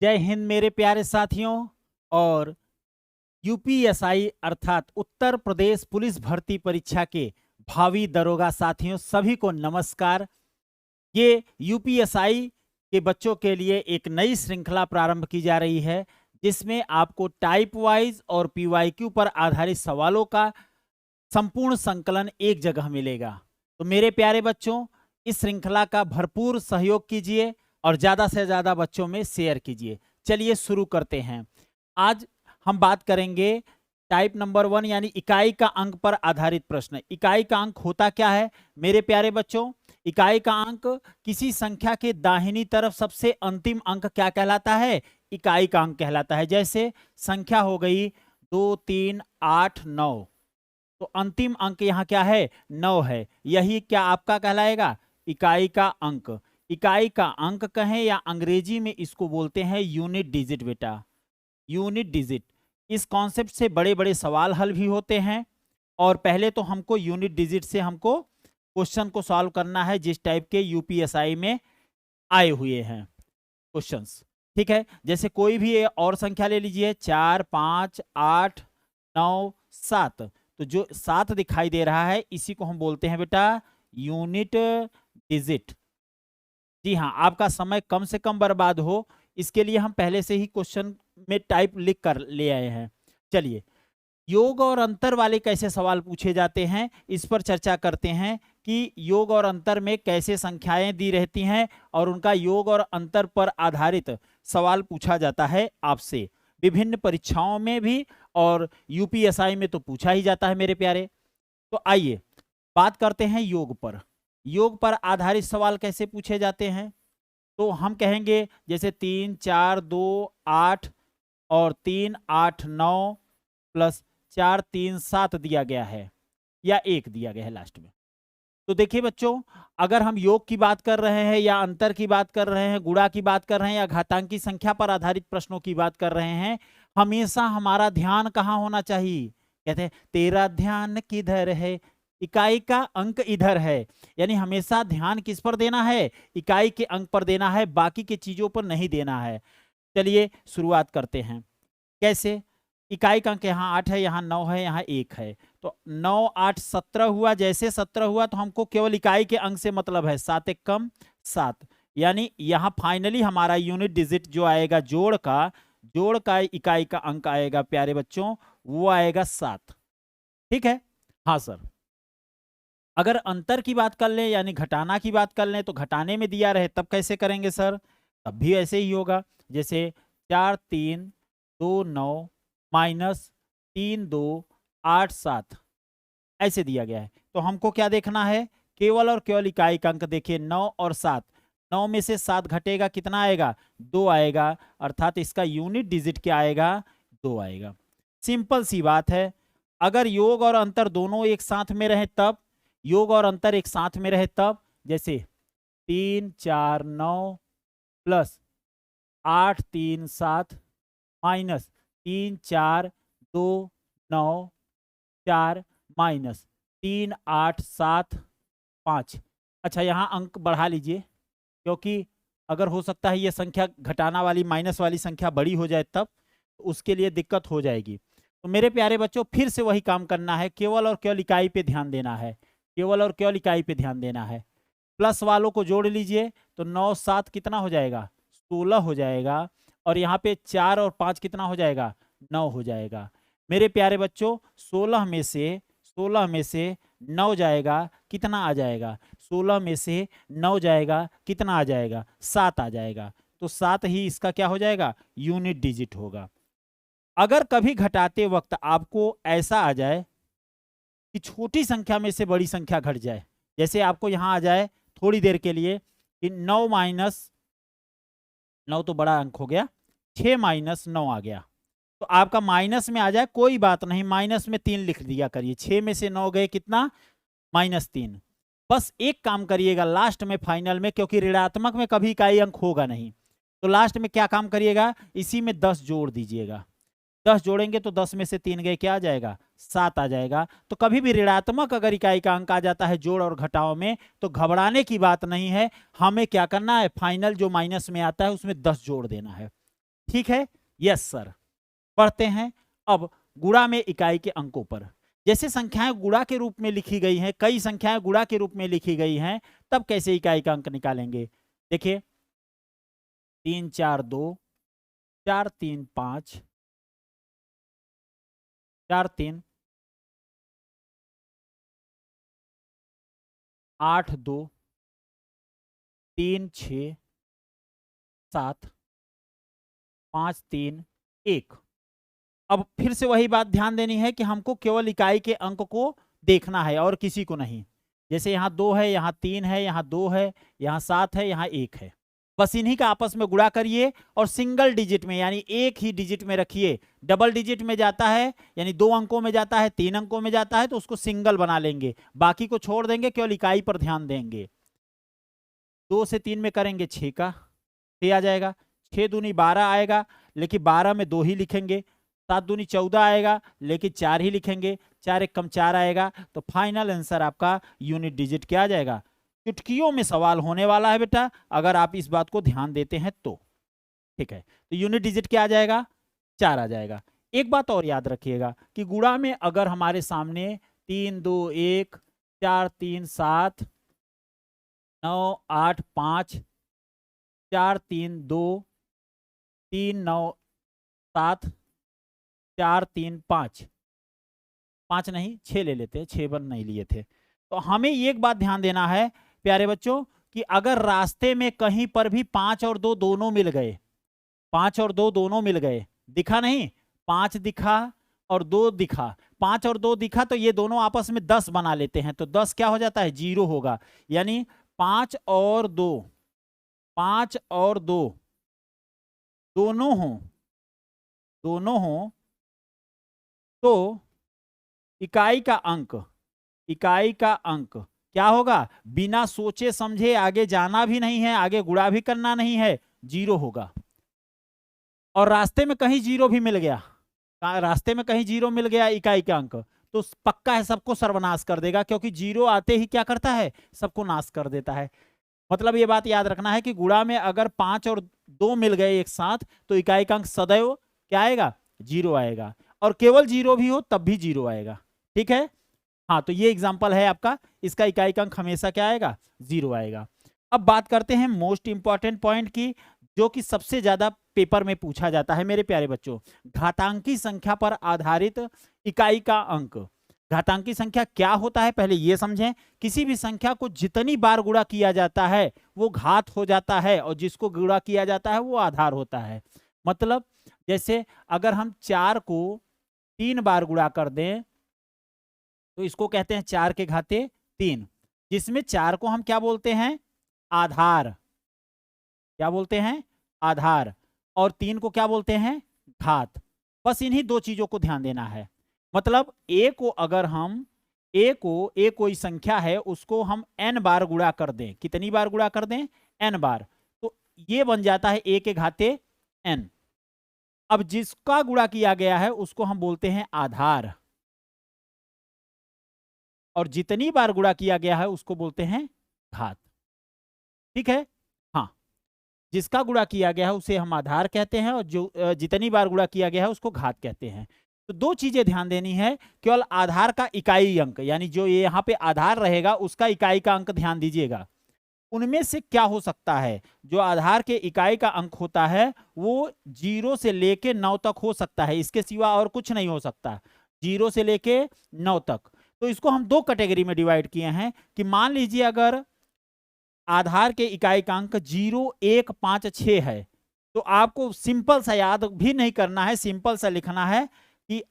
जय हिंद मेरे प्यारे साथियों। और यूपीएसआई अर्थात उत्तर प्रदेश पुलिस भर्ती परीक्षा के भावी दरोगा साथियों सभी को नमस्कार। ये यूपीएसआई के बच्चों के लिए एक नई श्रृंखला प्रारंभ की जा रही है, जिसमें आपको टाइप वाइज और पीवाईक्यू पर आधारित सवालों का संपूर्ण संकलन एक जगह मिलेगा। तो मेरे प्यारे बच्चों, इस श्रृंखला का भरपूर सहयोग कीजिए और ज्यादा से ज्यादा बच्चों में शेयर कीजिए। चलिए शुरू करते हैं। आज हम बात करेंगे टाइप नंबर 1 यानी इकाई का अंक पर आधारित प्रश्न। इकाई का अंक होता क्या है मेरे प्यारे बच्चों? इकाई का अंक किसी संख्या के दाहिनी तरफ सबसे अंतिम अंक क्या कहलाता है? इकाई का अंक कहलाता है। जैसे संख्या हो गई 2, 3, 8, 9, तो अंतिम अंक यहाँ क्या है? 9 है। यही क्या आपका कहलाएगा? इकाई का अंक। इकाई का अंक कहें या अंग्रेजी में इसको बोलते हैं यूनिट डिजिट बेटा, यूनिट डिजिट। इस कॉन्सेप्ट से बड़े बड़े सवाल हल भी होते हैं। और पहले तो हमको यूनिट डिजिट से हमको क्वेश्चन को सॉल्व करना है जिस टाइप के यूपीएसआई में आए हुए हैं क्वेश्चंस। ठीक है, जैसे कोई भी और संख्या ले लीजिए, 4, 5, 8, 9, 7। तो जो 7 दिखाई दे रहा है इसी को हम बोलते हैं बेटा यूनिट डिजिट। जी हाँ, आपका समय कम से कम बर्बाद हो इसके लिए हम पहले से ही क्वेश्चन में टाइप लिख कर ले आए हैं। चलिए, योग और अंतर वाले कैसे सवाल पूछे जाते हैं इस पर चर्चा करते हैं कि योग और अंतर में कैसे संख्याएं दी रहती हैं और उनका योग और अंतर पर आधारित सवाल पूछा जाता है आपसे विभिन्न परीक्षाओं में भी, और यूपीएसआई में तो पूछा ही जाता है मेरे प्यारे। तो आइए बात करते हैं योग पर। योग पर आधारित सवाल कैसे पूछे जाते हैं? तो हम कहेंगे जैसे 3, 4, 2, 8 और 3, 8, 9 प्लस 4, 3, 7 दिया गया है या 1 दिया गया है लास्ट में। तो देखिए बच्चों, अगर हम योग की बात कर रहे हैं या अंतर की बात कर रहे हैं, गुणा की बात कर रहे हैं या घातांकी संख्या पर आधारित प्रश्नों की बात कर रहे हैं, हमेशा हमारा ध्यान कहाँ होना चाहिए? कहते हैं तेरा ध्यान किधर है, इकाई का अंक इधर है। यानी हमेशा ध्यान किस पर देना है? इकाई के अंक पर देना है, बाकी की चीजों पर नहीं देना है। चलिए शुरुआत करते हैं। कैसे? इकाई का अंक यहाँ 8 है, यहाँ 9 है, यहाँ 1 है। तो 9, 8, 17 हुआ। जैसे 17 हुआ तो हमको केवल इकाई के अंक से मतलब है, 7 एक कम 7। यानी यहाँ फाइनली हमारा यूनिट डिजिट जो आएगा जोड़ का इकाई का अंक आएगा प्यारे बच्चों, वो आएगा 7। ठीक है? हाँ सर। अगर अंतर की बात कर लें यानी घटाना की बात कर लें तो घटाने में दिया रहे तब कैसे करेंगे सर? तब भी ऐसे ही होगा। जैसे 4, 3, 2, 9 माइनस 3, 2, 8, 7 ऐसे दिया गया है। तो हमको क्या देखना है? केवल और केवल इकाई का अंक। देखिए 9 और 7, 9 में से 7 घटेगा, कितना आएगा? 2 आएगा। अर्थात इसका यूनिट डिजिट क्या आएगा? 2 आएगा। सिंपल सी बात है। अगर योग और अंतर दोनों एक साथ में रहे तब, योग और अंतर एक साथ में रहे तब, जैसे 3, 4, 9 प्लस 8, 3, 7 माइनस 3, 4, 2, 9, 4 माइनस 3, 8, 7, 5। अच्छा, यहाँ अंक बढ़ा लीजिए क्योंकि अगर हो सकता है ये संख्या घटाना वाली माइनस वाली संख्या बड़ी हो जाए तब, तो उसके लिए दिक्कत हो जाएगी। तो मेरे प्यारे बच्चों, फिर से वही काम करना है, केवल और केवल इकाई पे ध्यान देना है, केवल और केवल इकाई पे ध्यान देना है। प्लस वालों को जोड़ लीजिए तो 9, 7 कितना हो जाएगा? 16 हो जाएगा। और यहाँ पे 4 और 5 कितना हो जाएगा? 9 हो जाएगा। मेरे प्यारे बच्चों, 16 में से 9 जाएगा, कितना आ जाएगा? 16 में से 9 जाएगा, कितना आ जाएगा? 7 आ जाएगा। तो 7 ही इसका क्या हो जाएगा? यूनिट डिजिट होगा। अगर कभी घटाते वक्त आपको ऐसा आ जाए कि छोटी संख्या में से बड़ी संख्या घट जाए, जैसे आपको यहां आ जाए थोड़ी देर के लिए कि 9 माइनस 9 तो बड़ा अंक हो गया, 6 माइनस 9 आ गया, तो आपका माइनस में आ जाए, कोई बात नहीं, माइनस में 3 लिख दिया करिए। 6 में से 9 गए कितना? -3। बस एक काम करिएगा लास्ट में फाइनल में, क्योंकि ऋणात्मक में कभी इकाई अंक होगा नहीं, तो लास्ट में क्या काम करिएगा? इसी में 10 जोड़ दीजिएगा। 10 जोड़ेंगे तो 10 में से 3 गए, क्या आ जाएगा? 7 आ जाएगा। तो कभी भी ऋणात्मक अगर इकाई का अंक आ जाता है जोड़ और घटाव में तो घबराने की बात नहीं है। हमें क्या करना है? फाइनल जो माइनस में आता है उसमें 10 जोड़ देना है। ठीक है, यस सर। पढ़ते हैं अब गुणा में इकाई के अंकों पर। जैसे संख्याएं गुणा के रूप में लिखी गई हैं, कई संख्याएं गुणा के रूप में लिखी गई हैं, तब कैसे इकाई का अंक निकालेंगे? देखिए 3 4 2, 4 3 5, 4 3 8 2, 3 6 7, 5 3 1। अब फिर से वही बात ध्यान देनी है कि हमको केवल इकाई के अंक को देखना है और किसी को नहीं। जैसे यहाँ 2 है, यहाँ 3 है, यहाँ 2 है, यहाँ 7 है, यहाँ 1 है, बस इन्हीं का आपस में गुणा करिए और सिंगल डिजिट में यानी एक ही डिजिट में रखिए। डबल डिजिट में जाता है यानी 2 अंकों में जाता है, 3 अंकों में जाता है तो उसको सिंगल बना लेंगे, बाकी को छोड़ देंगे, केवल इकाई पर ध्यान देंगे। 2 से 3 में करेंगे 6 का 6 आ जाएगा, 6 दूनी 12 आएगा, लेकिन 12 में 2 ही लिखेंगे। 7 दूनी 14 आएगा, लेकिन 4 ही लिखेंगे। 4 एक कम 4 आएगा, तो फाइनल आंसर आपका यूनिट डिजिट क्या आ जाएगा? चुटकियों में सवाल होने वाला है बेटा, अगर आप इस बात को ध्यान देते हैं तो। ठीक है, तो यूनिट डिजिट क्या आ जाएगा? 4 आ जाएगा। एक बात और याद रखिएगा कि गुणा में अगर हमारे सामने 3 2 1 4 3 7 9 8 5 4 3 2 3 9 7 4 3 5 5 नहीं 6 ले लेते हैं, 6 बन नहीं लिए थे। तो हमें एक बात ध्यान देना है प्यारे बच्चों कि अगर रास्ते में कहीं पर भी 5 और 2 दोनों मिल गए, 5 और 2 दोनों मिल गए, दिखा नहीं, 5 दिखा और 2 दिखा, 5 और 2 दिखा, तो ये दोनों आपस में 10 बना लेते हैं, तो 10 क्या हो जाता है? 0 होगा। यानी 5 और 2 दोनों हो तो इकाई का अंक क्या होगा? बिना सोचे समझे आगे जाना भी नहीं है, आगे गुणा भी करना नहीं है, 0 होगा। और रास्ते में कहीं 0 भी मिल गया, रास्ते में कहीं 0 मिल गया इकाई का अंक, तो पक्का है सबको सर्वनाश कर देगा, क्योंकि 0 आते ही क्या करता है? सबको नाश कर देता है। मतलब ये बात याद रखना है कि गुणा में अगर 5 और 2 मिल गए एक साथ, तो इकाई का अंक सदैव क्या आएगा? 0 आएगा। और केवल 0 भी हो तब भी 0 आएगा। ठीक है, हाँ, तो ये एग्जांपल है आपका, इसका इकाई का अंक हमेशा क्या आएगा? 0 आएगा। अब बात करते हैं मोस्ट इंपॉर्टेंट पॉइंट की, जो कि सबसे ज्यादा पेपर में पूछा जाता है मेरे प्यारे बच्चों, घातांकी संख्या पर आधारित इकाई का अंक। घातांकी संख्या क्या होता है पहले ये समझें। किसी भी संख्या को जितनी बार गुणा किया जाता है वो घात हो जाता है, और जिसको गुणा किया जाता है वो आधार होता है। मतलब जैसे अगर हम 4 को 3 बार गुणा कर दें तो इसको कहते हैं 4 के घाते 3, जिसमें 4 को हम क्या बोलते हैं? आधार। क्या बोलते हैं? आधार। और 3 को क्या बोलते हैं? घात। बस इन्हीं 2 चीजों को ध्यान देना है। मतलब a को अगर हम a कोई संख्या है उसको हम n बार गुणा कर दें, कितनी बार गुणा कर दें? n बार, तो ये बन जाता है a के घाते n। अब जिसका गुणा किया गया है उसको हम बोलते हैं आधार, और जितनी बार गुणा किया गया है उसको बोलते हैं घात। ठीक है, हाँ, जिसका गुणा किया गया है उसे हम आधार कहते हैं, और जो जितनी बार गुणा किया गया है उसको घात कहते हैं। तो 2 चीजें ध्यान देनी है, केवल आधार का इकाई अंक, यानी जो ये यहाँ पे आधार रहेगा उसका इकाई का अंक ध्यान दीजिएगा। उनमें से क्या हो सकता है? जो आधार के इकाई का अंक होता है वो 0 से लेके 9 तक हो सकता है, इसके सिवा और कुछ नहीं हो सकता, 0 से लेके 9 तक। तो इसको हम 2 कैटेगरी में डिवाइड किए हैं कि मान लीजिए अगर आधार के इकाई का अंक 0 1 5 6 है, तो आपको सिंपल सा याद भी नहीं करना है, सिंपल सा लिखना है कि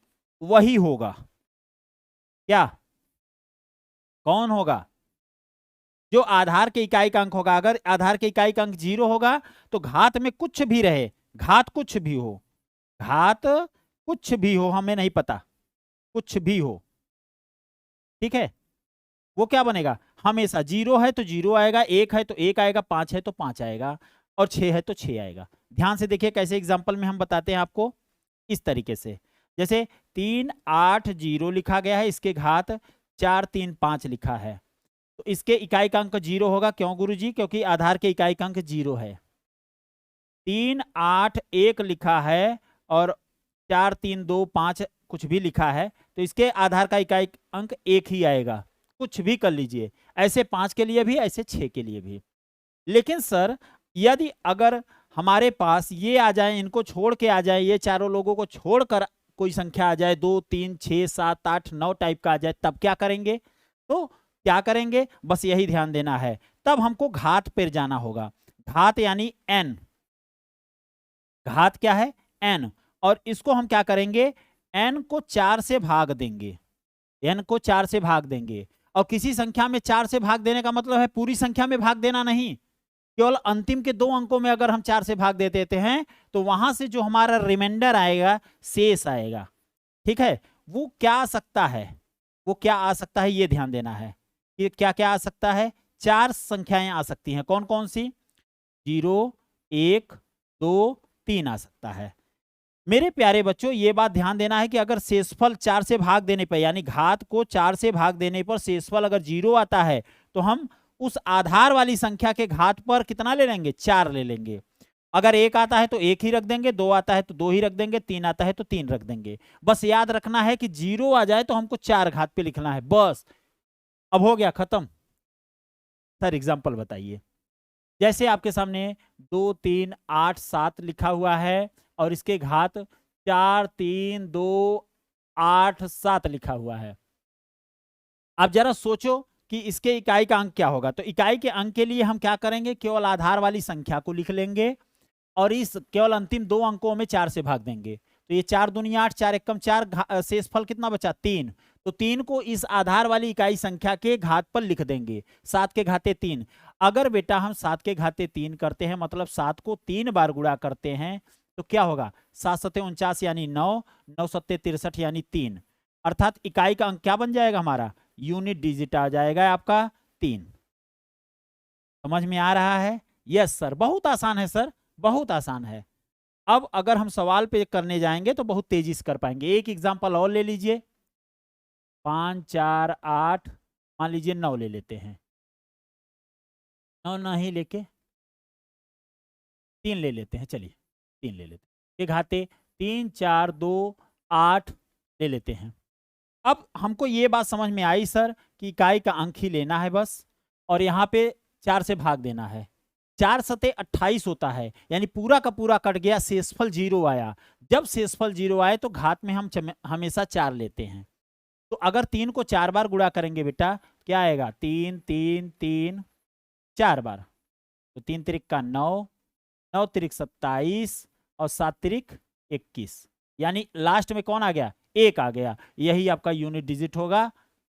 वही होगा। क्या? कौन होगा? जो आधार के इकाई का अंक होगा। अगर आधार के इकाई का अंक 0 होगा तो घात में कुछ भी रहे, घात कुछ भी हो, घात कुछ भी हो, हमें नहीं पता, कुछ भी हो, ठीक है, वो क्या बनेगा? हमेशा 0 है तो 0 आएगा, 1 है तो 1 आएगा, 5 है तो 5 आएगा, और 6 है तो 6 आएगा। ध्यान से देखिए कैसे एग्जाम्पल में हम बताते हैं आपको, इस तरीके से। जैसे 3 8 0 लिखा गया है, इसके घात 4 3 5 लिखा है, तो इसके इकाई का अंक 0 होगा। क्यों गुरुजी? क्योंकि आधार के इकाई का अंक 0 है। 3 8 1 लिखा है और 4 3 2 5 कुछ भी लिखा है, तो इसके आधार का इकाई अंक 1 ही आएगा। कुछ भी कर लीजिए, ऐसे 5 के लिए भी, ऐसे 6 के लिए भी। लेकिन सर यदि अगर हमारे पास ये आ जाए, इनको छोड़ के आ जाए, ये चारों लोगों को छोड़कर कोई संख्या आ जाए, 2 3 6 7 8 9 टाइप का आ जाए, तब क्या करेंगे? तो क्या करेंगे, बस यही ध्यान देना है। तब हमको घात पर जाना होगा। घात यानी n, घात क्या है? n। और इसको हम क्या करेंगे? n को 4 से भाग देंगे, n को 4 से भाग देंगे। और किसी संख्या में 4 से भाग देने का मतलब है पूरी संख्या में भाग देना नहीं, केवल अंतिम के 2 अंकों में अगर हम 4 से भाग दे देते हैं तो वहां से जो हमारा रिमाइंडर आएगा, शेष आएगा, ठीक है, वो क्या आ सकता है? वो क्या आ सकता है ये ध्यान देना है कि क्या क्या आ सकता है। 4 संख्याएं आ सकती हैं। कौन कौन सी? 0 1 2 3 आ सकता है। मेरे प्यारे बच्चों, ये बात ध्यान देना है कि अगर शेषफल 4 से भाग देने पर, यानी घात को 4 से भाग देने पर शेषफल अगर 0 आता है तो हम उस आधार वाली संख्या के घात पर कितना ले लेंगे? 4 ले लेंगे। अगर 1 आता है तो 1 ही रख देंगे, 2 आता है तो 2 ही रख देंगे, 3 आता है तो 3 रख देंगे। बस याद रखना है कि 0 आ जाए तो हमको 4 घात पे लिखना है, बस। अब हो गया खत्म। सर एग्जाम्पल बताइए। जैसे आपके सामने 2 3 8 7 लिखा हुआ है और इसके घात 4 3 2 8 7 लिखा हुआ है। आप जरा सोचो कि इसके इकाई का अंक क्या होगा। तो इकाई के अंक के लिए हम क्या करेंगे? केवल आधार वाली संख्या को लिख लेंगे और इस केवल अंतिम 2 अंकों में 4 से भाग देंगे। तो ये 4 दूनी 8, 4 एकम 4, शेषफल कितना बचा? 3। तो 3 को इस आधार वाली इकाई संख्या के घात पर लिख देंगे। 7 के घाते 3। अगर बेटा हम 7 के घाते 3 करते हैं, मतलब 7 को 3 बार गुणा करते हैं, तो क्या होगा? 7 सत्ते 49 यानी 9, 9 सत्ते 63 यानी 3। अर्थात इकाई का अंक क्या बन जाएगा हमारा? यूनिट डिजिट आ जाएगा आपका 3। समझ में आ रहा है? यस सर, बहुत आसान है सर, बहुत आसान है। अब अगर हम सवाल पे करने जाएंगे तो बहुत तेजी से कर पाएंगे। एक एग्जांपल और ले लीजिए। 5 4 8, मान लीजिए 9 ले लेते हैं। 9 नहीं लेके 3 ले लेते हैं। चलिए 3 ले लेते हैं। ये घाते 3 4 2 8 ले लेते हैं। अब हमको ये बात समझ में आई सर कि इकाई का अंक ही लेना है बस, और यहाँ पे 4 से भाग देना है। 4 सते 28 होता है, यानी पूरा का पूरा कट गया, शेषफल 0 आया। जब शेषफल 0 आए तो घात में हम हमेशा 4 लेते हैं। तो अगर 3 को 4 बार गुणा करेंगे बेटा, क्या आएगा? 3 3 3 4 बार, तो 3 त्रिक का 9, 9 त्रिक 27 और 7 त्रिक 21, यानी लास्ट में कौन आ गया? 1 आ गया। यही आपका यूनिट डिजिट होगा।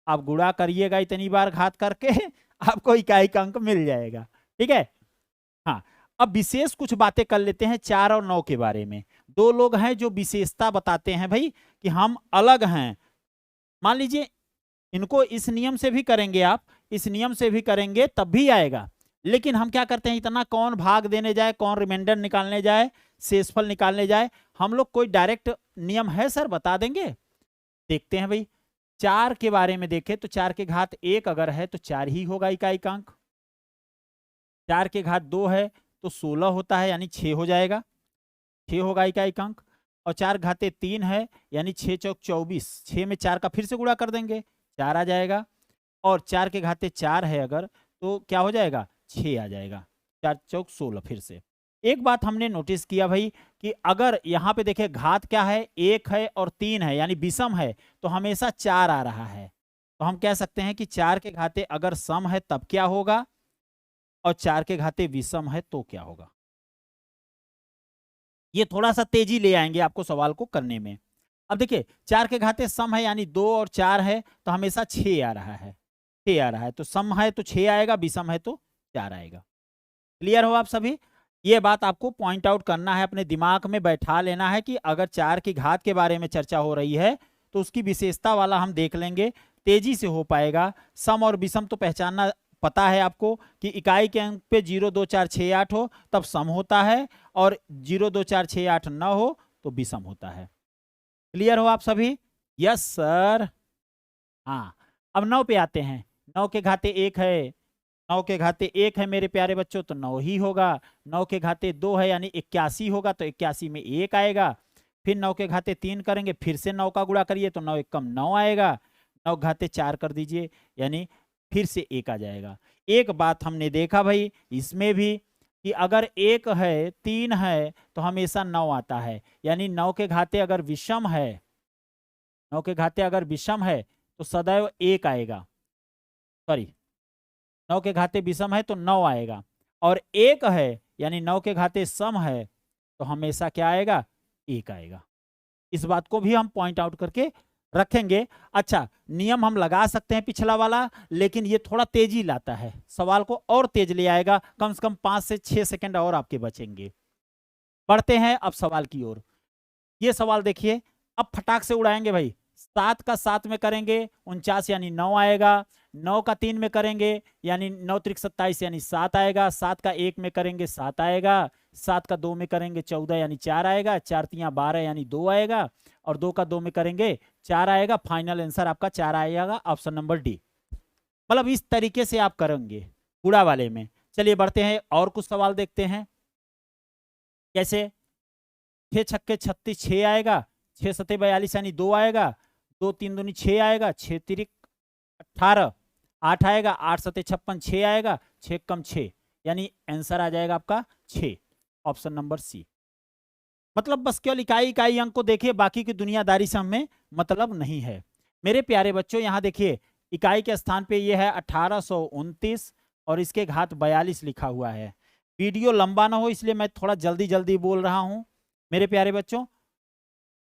आप गुणा करिएगा इतनी बार घात करके आपको इकाई का अंक मिल जाएगा। ठीक है। हाँ, अब विशेष कुछ बातें कर लेते हैं 4 और 9 के बारे में। 2 लोग हैं जो विशेषता बताते हैं भाई कि हम अलग हैं। मान लीजिए इनको इस नियम से भी करेंगे, आप इस नियम से भी करेंगे तब भी आएगा, लेकिन हम क्या करते हैं, इतना कौन भाग देने जाए, कौन रिमाइंडर निकालने जाए, शेषफल निकालने जाए। हम लोग कोई डायरेक्ट नियम है सर, बता देंगे। देखते हैं भाई। 4 के बारे में देखें तो 4 के घात 1 अगर है तो 4 ही होगा इकाई का अंक। 4 के घात 2 है तो 16 होता है, यानी 6 हो जाएगा, 6 होगा इकाई का अंक। और 4 घाते 3 है, यानी 6 चौक 24, 6 में 4 का फिर से गुणा कर देंगे, 4 आ जाएगा। और 4 के घाते 4 है अगर, तो क्या हो जाएगा? 6 आ जाएगा। 4 चौक 16 फिर से। एक बात हमने नोटिस किया भाई कि अगर यहाँ पे देखे घात क्या है, 1 है और 3 है, यानी विषम है, तो हमेशा 4 आ रहा है। तो हम कह सकते हैं कि 4 के घाते अगर सम है तब क्या होगा, और 4 के घाते विषम है तो क्या होगा। ये थोड़ा सा तेजी ले आएंगे आपको सवाल को करने में। अब देखिए 4 के घाते सम है, यानी 2 और 4 है, तो हमेशा 6 आ रहा है, 6 आ रहा है। तो सम है तो 6 आएगा, विषम है तो 4 आएगा। क्लियर हो आप सभी? ये बात आपको पॉइंट आउट करना है, अपने दिमाग में बैठा लेना है कि अगर 4 की घात के बारे में चर्चा हो रही है तो उसकी विशेषता वाला हम देख लेंगे, तेजी से हो पाएगा। सम और विषम तो पहचानना पता है आपको कि इकाई के अंक पे 0 2 4 6 8 हो तब सम होता है, और 0 2 4 6 8 न हो तो विषम होता है। क्लियर हो आप सभी? Yes sir. हाँ, अब 9 पे आते हैं। 9 के घाते 1 है, 9 के घाते 1 है मेरे प्यारे बच्चों तो 9 ही होगा। 9 के घाते 2 है यानी 81 होगा तो 81 में 1 आएगा। फिर 9 के घाते 3 करेंगे, फिर से 9 का गुणा करिए तो 9 एक कम 9 आएगा। 9 घाते 4 कर दीजिए यानी फिर से 1 आ जाएगा। एक बात हमने देखा भाई इसमें भी कि अगर 1 है 3 है तो हमेशा 9 आता है, यानी 9 के घाते अगर विषम है, 9 के घाते अगर विषम है तो सदैव 1 आएगा। सॉरी, 9 के घाते विषम है तो 9 आएगा, और 1 है यानी 9 के घाते सम है तो हमेशा क्या आएगा? 1 आएगा। इस बात को भी हम पॉइंट आउट करके रखेंगे। अच्छा, नियम हम लगा सकते हैं पिछला वाला, लेकिन ये थोड़ा तेजी लाता है, सवाल को और तेज ले आएगा। कम से कम 5 से 6 सेकंड और आपके बचेंगे। बढ़ते हैं अब सवाल की ओर। ये सवाल देखिए, अब फटाक से उड़ाएंगे भाई। 7 का 7 में करेंगे 49 यानी 9 आएगा। 9 का 3 में करेंगे यानी 9 त्रिक 27 यानी 7 आएगा। 7 का 1 में करेंगे 7 आएगा। 7 का 2 में करेंगे 14 यानी 4 आएगा। 4 तियां 12 यानी 2 आएगा, और 2 का 2 में करेंगे 4 आएगा। फाइनल आंसर आपका 4 आएगा, ऑप्शन नंबर डी। मतलब इस तरीके से आप करेंगे गुणा वाले में। चलिए बढ़ते हैं और कुछ सवाल देखते हैं। कैसे? 6 छक्के 36 6 आएगा। 6 सते 42 यानी 2 आएगा। 2 3 दूनी 6 आएगा। 6 तिरिक 18 8 आएगा। 8 सते 56 6 आएगा। 6 कम 6 यानी आंसर आ जाएगा आपका 6, ऑप्शन नंबर सी। मतलब बस केवल इकाई इकाई अंक को देखिए, बाकी की दुनियादारी से हमें मतलब नहीं है। मेरे प्यारे बच्चों यहाँ देखिए, इकाई के स्थान पे ये है 1829 और इसके घात 42 लिखा हुआ है। वीडियो लंबा ना हो इसलिए मैं थोड़ा जल्दी जल्दी बोल रहा हूँ मेरे प्यारे बच्चों।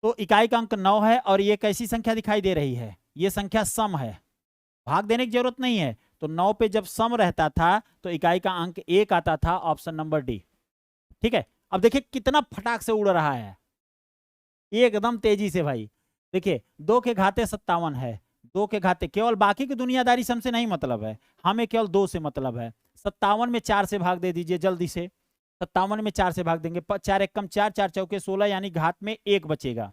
तो इकाई का अंक 9 है और ये कैसी संख्या दिखाई दे रही है? ये संख्या सम है, भाग देने की जरूरत नहीं है। तो 9 पे जब सम रहता था तो इकाई का अंक 1 आता था, ऑप्शन नंबर डी। ठीक है, अब देखिए कितना फटाक से उड़ रहा है एकदम तेजी से भाई। देखिए 2 के घाते 57 है। 2 के घाते, केवल बाकी की दुनियादारी से हमसे नहीं मतलब है, हमें केवल 2 से मतलब है। 57 में 4 से भाग दे दीजिए जल्दी से। 57 में 4 से भाग देंगे, 4 एक कम 4, 4 चौके 16 यानी घात में 1 बचेगा।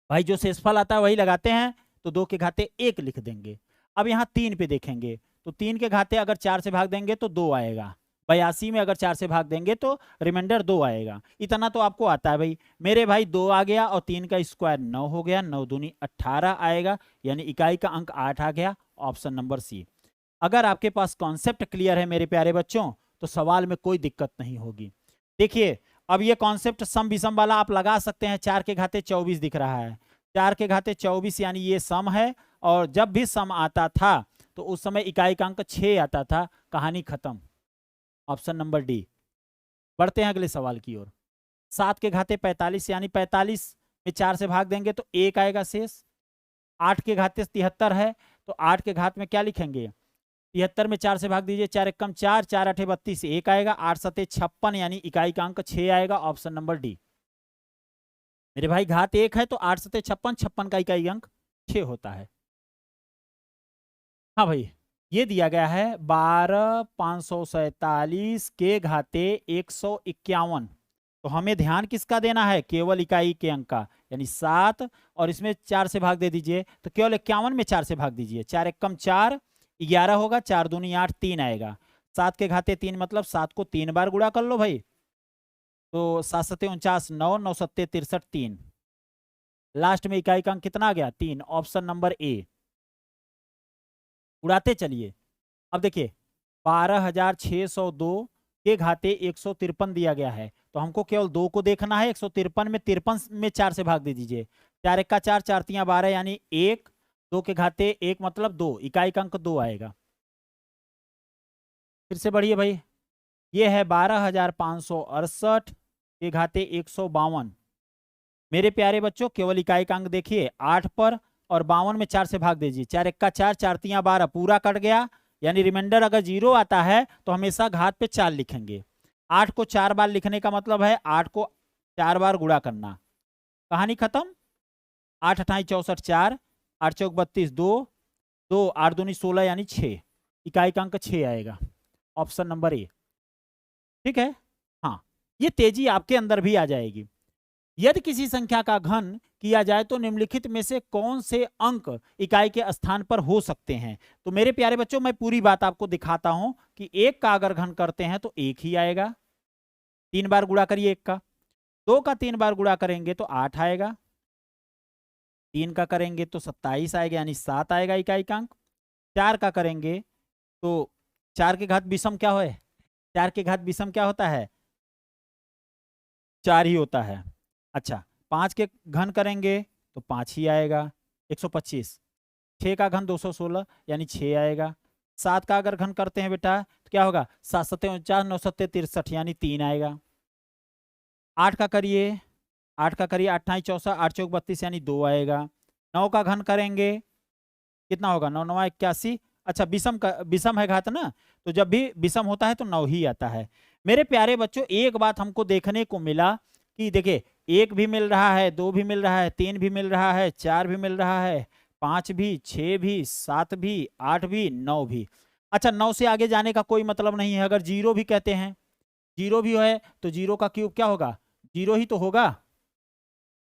भाई जो शेषफल आता है वही लगाते हैं, तो 2 के घाते 1 लिख देंगे। अब यहाँ 3 पे देखेंगे तो 3 के घाते अगर 4 से भाग देंगे तो 2 आएगा। 82 में अगर 4 से भाग देंगे तो रिमाइंडर 2 आएगा। इतना तो आपको आता है भाई। मेरे भाई 2 आ गया और 3 का स्क्वायर 9 हो गया। 9 दूनी 18 आएगा यानी इकाई का अंक 8 आ गया, ऑप्शन नंबर सी। अगर आपके पास कॉन्सेप्ट क्लियर है मेरे प्यारे बच्चों तो सवाल में कोई दिक्कत नहीं होगी। देखिए अब ये कॉन्सेप्ट सम विषम वाला आप लगा सकते हैं। 4 के घाते 24 दिख रहा है। 4 के घाते 24 यानी ये सम है, और जब भी सम आता था तो उस समय इकाई का अंक 6 आता था। कहानी खत्म, ऑप्शन नंबर डी। बढ़ते हैं अगले सवाल की ओर। 7 के घाते 45 यानी 45 में 4 से भाग देंगे तो 1 आएगा शेष। 8 के घाते 73 है तो 8 के घात में क्या लिखेंगे? 73 में 4 से भाग दीजिए। 4 एक कम 4, 4 8 32 1 आएगा। 8 सते 56 यानी इकाई का अंक 6 आएगा, ऑप्शन नंबर डी। मेरे भाई घात 1 है तो 8 सते 56, 56 का इकाई अंक 6 होता है। हाँ भाई, ये दिया गया है 12,547 के घाते 151। तो हमें ध्यान किसका देना है? केवल इकाई के अंक का, यानी 7, और इसमें 4 से भाग दे दीजिए तो केवल 51 में 4 से भाग दीजिए। 4 एक कम 4, 11 होगा। 4 दूनी 8, 3 आएगा। 7 के घाते 3 मतलब 7 को 3 बार गुणा कर लो भाई। तो 7 सते 49, 9, 9 सत्ते 63, 3। लास्ट में इकाई का अंक कितना आ गया? 3, ऑप्शन नंबर ए। उड़ाते चलिए। अब देखिए 12,602 के घाते 153 दिया गया है, तो हमको केवल 2 को देखना है। 153 में 53 में 4 से भाग दे दीजिए। 4 एक का 4, 4 तियां 12 यानी 1। 2 के घाते 1 मतलब 2, इकाई का अंक 2 आएगा। फिर से बढ़िए भाई, ये है 12,568 के घाते 152। मेरे प्यारे बच्चों केवल इकाई का अंक देखिए 8 पर, और 52 में 4 से भाग दीजिए। 4 एक का 4, 4 तियां 12, पूरा कट गया। यानी रिमाइंडर अगर 0 आता है तो हमेशा घात पे 4 लिखेंगे। 8 को 4 बार लिखने का मतलब है 8 को 4 बार गुणा करना। कहानी खत्म। 8 अठाई 64, 4, 8 चौक 32, 2, 2 8 दूनी 16 यानी 6, इकाई का अंक 6 आएगा, ऑप्शन नंबर ए। ठीक है, हाँ, ये तेजी आपके अंदर भी आ जाएगी। यदि किसी संख्या का घन किया जाए तो निम्नलिखित में से कौन से अंक इकाई के स्थान पर हो सकते हैं। तो मेरे प्यारे बच्चों, मैं पूरी बात आपको दिखाता हूं कि 1 का अगर घन करते हैं तो 1 ही आएगा, 3 बार गुणा करिए 1 का। 2 का 3 बार गुणा करेंगे तो 8 आएगा, 3 का करेंगे तो 27 आएगा, यानी 7 आएगा इकाई का अंक। 4 का करेंगे तो 4 के घात विषम क्या है, 4 के घात विषम क्या होता है, 4 ही होता है। अच्छा, 5 के घन करेंगे तो 5 ही आएगा, 125। 6 का घन 216 यानी 6 आएगा। 7 का अगर घन करते हैं बेटा तो क्या होगा, 7 सत्ते 49, 9 सत्ते 63 यानी 3 आएगा। 8 का करिए, 8 का करिए, 8 8 64, 8 चौक 32 यानी 2 आएगा। 9 का घन करेंगे कितना होगा, 9 9 81। अच्छा, विषम है घात ना, तो जब भी विषम होता है तो 9 ही आता है। मेरे प्यारे बच्चों, एक बात हमको देखने को मिला कि देखिए 1 भी मिल रहा है, 2 भी मिल रहा है, 3 भी मिल रहा है, 4 भी मिल रहा है, 5 भी, 6 भी, 7 भी, 8 भी, 9 भी। अच्छा, 9 से आगे जाने का कोई मतलब नहीं है। अगर 0 भी कहते हैं, 0 भी है तो 0 का क्यूब क्या होगा, 0 ही तो होगा,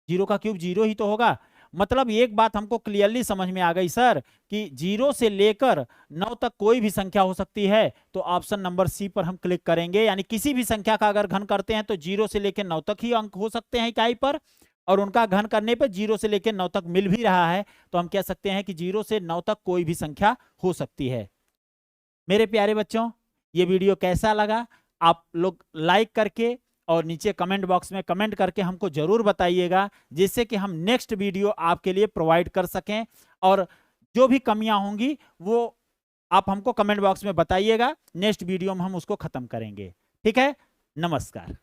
0 का क्यूब 0 ही तो होगा। मतलब एक बात हमको क्लियरली समझ में आ गई सर कि 0 से लेकर 9 तक कोई भी संख्या हो सकती है। तो ऑप्शन नंबर सी पर हम क्लिक करेंगे, यानी किसी भी संख्या का अगर घन करते हैं तो 0 से लेकर 9 तक ही अंक हो सकते हैं इकाई पर, और उनका घन करने पर 0 से लेकर 9 तक मिल भी रहा है तो हम कह सकते हैं कि 0 से 9 तक कोई भी संख्या हो सकती है। मेरे प्यारे बच्चों, ये वीडियो कैसा लगा आप लोग लाइक करके और नीचे कमेंट बॉक्स में कमेंट करके हमको जरूर बताइएगा, जिससे कि हम नेक्स्ट वीडियो आपके लिए प्रोवाइड कर सकें। और जो भी कमियां होंगी वो आप हमको कमेंट बॉक्स में बताइएगा, नेक्स्ट वीडियो में हम उसको खत्म करेंगे। ठीक है, नमस्कार।